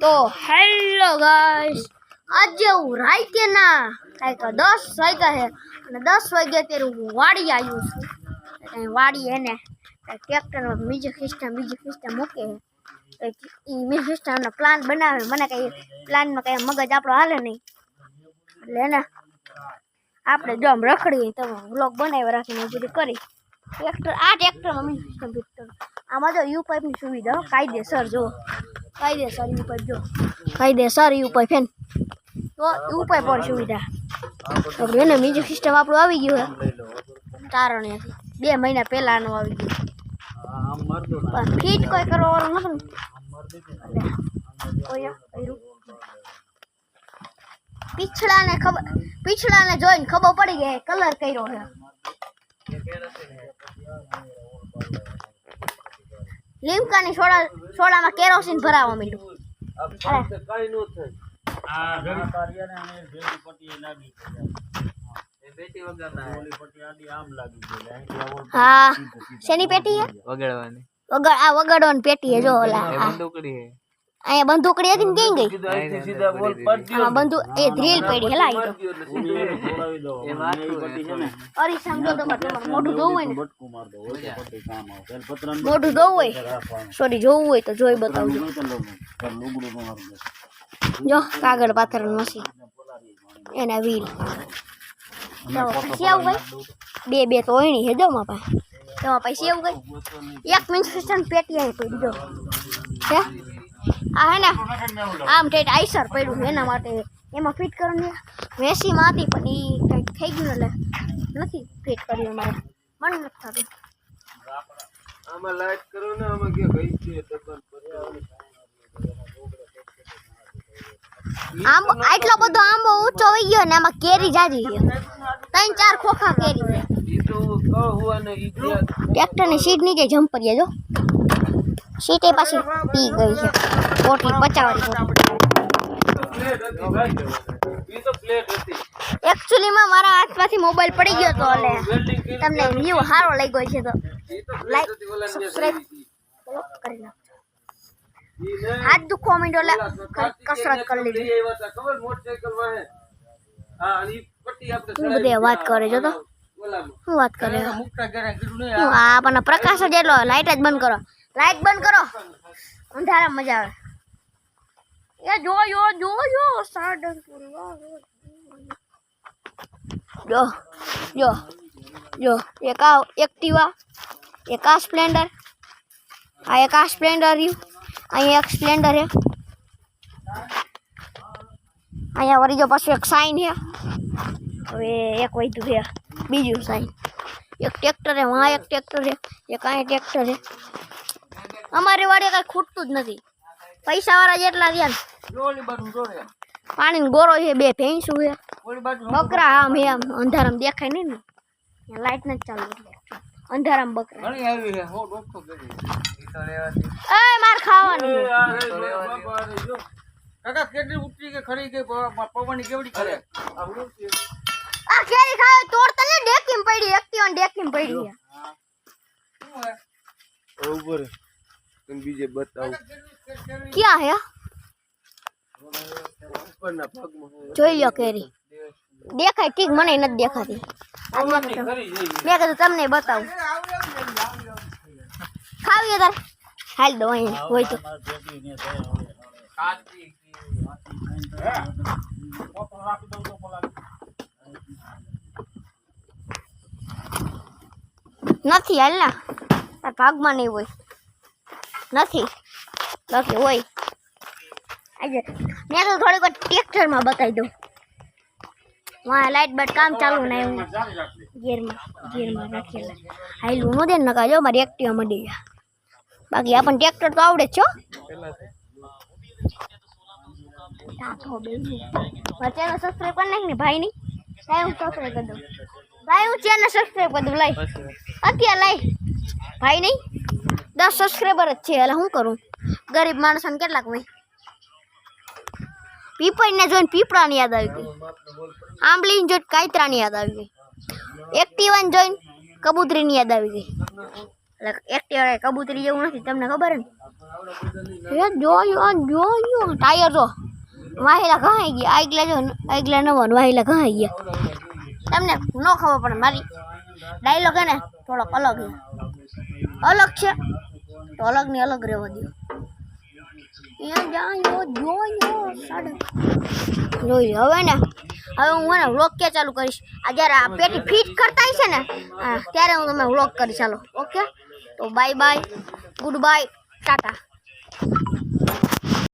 તો hello guys, આજે હું રાઈતના કાંઈક 10 વાગ્યા છે અને 10 વાગ્યા ત્યારે હું વાડી આવ્યો છું. કંઈ વાડી એને ટ્રેક્ટરમાં મ્યુઝિક સિસ્ટમ મૂકે છે. એ મ્યુઝિક સિસ્ટમનો પ્લાન બનાવે. મને કંઈ પ્લાનમાં કંઈ મગજ આપણો હાલે નહીં, એટલે એને આપણે જો આમ રખડીએ તો વ્લોગ બનાવી રાખીને બધું કરી. ટ્રેક્ટરમાં મ્યુઝિક સિસ્ટમ ફિટ કરો. આમાં જો યુ પાઇપની સુવિધા કાયદેસર જો કાયદેસર યુ પાઇપ જો કાયદેસર યુ પાઇપ ફેન તો યુ પાઇપ પણ સુવિધા આપણે એને મ્યુઝિક સિસ્ટમ આપણું આવી ગયું છે તારણેથી 2 મહિના પહેલાંનું આવી ગયું. પણ ફીટ કોઈ કરવાનું નથી ને પીછડાને જોઈને ખબર પડી ગઈ કલર કર્યો છે. લીમકાની સોડામાં કેરોસીન ભરાવા માંડ્યું. હા, શેની પેટી હે? વગાડવાની પેટી હે. જો ઓલા અહીંયા બંદૂકડી હતી ને ક્યાં ગઈ? આમાં બંદૂક એ ડ્રીલ પડી હેલા. અરે સમજો તો મોઢું જોવું હોય ને, મોઢું જોવું હોય, સોરી જોવું હોય તો જોઈ બતાવજો. જો કાગળ પાથરનું મશીન, એના વ્હીલ સેવ ગઈ. બે તો ઓયણી હે જો માં પાસે. તમારા પાસે સેવ ગઈ. એક મિનિટ પેટી આવી પડી જો હે. આ હે ને આમ ટેટ આઈસર પડ્યું છે એના માટે એમાં ફિટ કરવાની. વેસીમાં હતી પણ એ કંઈક થઈ ગયું એટલે નથી ફિટ કર્યું. અમારે મને નથી થતું. આમાં લાઈટ કરો ને, આમાં કે ગઈ છે આંબો આટલો બધો આંબો ઊંચો થઈ ગયો ને આમાં કેરી જાજી છે. 3-4 ખોખા કેરી છે. ટ્રેક્ટરની સીટ નીચે જમ્પ કરીએ જો. સીટે પાછી પી ગઈ છે. પોટલી પચાવવાની. એકચ્યુઅલીમાં મારા હાથમાંથી મોબાઈલ પડી ગયો તો એટલે તમને વ્યૂ સારો લઈ ગયો છે તો લાઈક સબસ્ક્રાઇબ કરી નાખો. હાથ દુખવા માંડ્યો એટલે કસરત કરી લીધી. હું બધી વાત કરે જો તો શું વાત કરે? આપણને પ્રકાશ જ એટલો. લાઈટ જ બંધ કરો, લાઈટ બંધ કરો, અંધારા મજા આવે. એ જો સાડન જો જો જો એક આ એક્ટિવા, એક આ સ્પ્લેન્ડર, આ એક આ સ્પ્લેન્ડર રહ્યું. અહીંયા એક સ્પ્લેન્ડર છે. અહીંયા વળી જો પાછું એક સાઇન છે. હવે એક વધ્યું છે બીજું સાઇન. એક ટ્રેક્ટર છે, વहाँ એક ટ્રેક્ટર છે, એક અહીંયા ટ્રેક્ટર છે. અમારી વાડીએ કાંઈ ખૂટતું જ નથી. પૈસાવાળા જેટલા રહ્યા ને. પાણીનો ગોરો છે, 2 ભેંસું છે, બકરા આમ હે. આમ અંધારામાં દેખાય નહીં ને, લાઈટ નથી ચાલુ એટલે અંધારામાં બકરા. માર ખાવાની કાકા કેટલી ઉતરી કે ખરી કે પવનની કેવડી કરે? આ કેરી ખાય તોડતા ને ડેકીમ પડી. એક્ટિવાન ડેકીમ પડી છે. ઉપર તમે બીજે બતાવો ક્યાં હે? ઉપરના ભાગમાં જોઈ લ્યો કેરી દેખાય. ઠીક મને નથી દેખાતી. મેં કીધું તમને બતાવું. ખાવી તાર હાલ દો અહીંયા હોય તો. નથી હાલ ના તાર ભાગમાં નહીં હોય. નથી બાકી હોય. આજે મેં તો થોડીક વાર ટ્રેક્ટરમાં બતાવી દઉં. વાહ લાઇટ બટ કામ ચાલુ ને એવું ગેરમાં રાખેલા. હાઈલું નો દે ને નકા જો મારી એક્ટિવા મળી ગયા. બાકી આપણને ટ્રેક્ટર તો આવડે જ છો. ચેનલ સબસ્ક્રાઈબ કરી નાખ ને ભાઈ ની. લાઈ હું સબસ્ક્રાઈબ કરી દઉં. લાઈ હું ચેનલ સબસ્ક્રાઈબ કરી દઉં. લાઈ અત્યારે લાઈ ભાઈ નહીં 10 સબસ્ક્રાઈબર જ છે. એટલે શું કરું? ગરીબ માણસોને કેટલાક હોય. પીપળને જોઈને પીપળાની યાદ આવી ગઈ. આંબલીને જોઈને કાયતરાની યાદ આવી ગઈ. એક્ટિવાને જોઈને કબૂતરીની યાદ આવી ગઈ. એટલે એક્ટિવા કબૂતરી જેવું નથી, તમને ખબર ને? એ જોયો ટાયર જો વાહેલા ઘાઈ ગયા, આગલા નવો વાહેલા ઘાઈ ગયા. તમને ન ખબર પડે, મારી ડાયલોગ હે ને થોડોક અલગ છે તો અલગની અલગ રહેવા દો. જોઈ હવે ને, હવે હું એને વ્લોગ ક્યાં ચાલુ કરીશ? આ જ્યારે આ પેટી ફિટ કરતા હશે ને ત્યારે હું તમે વ્લોગ કરીશ. ચાલો ઓકે, તો bye bye, good bye, Tata.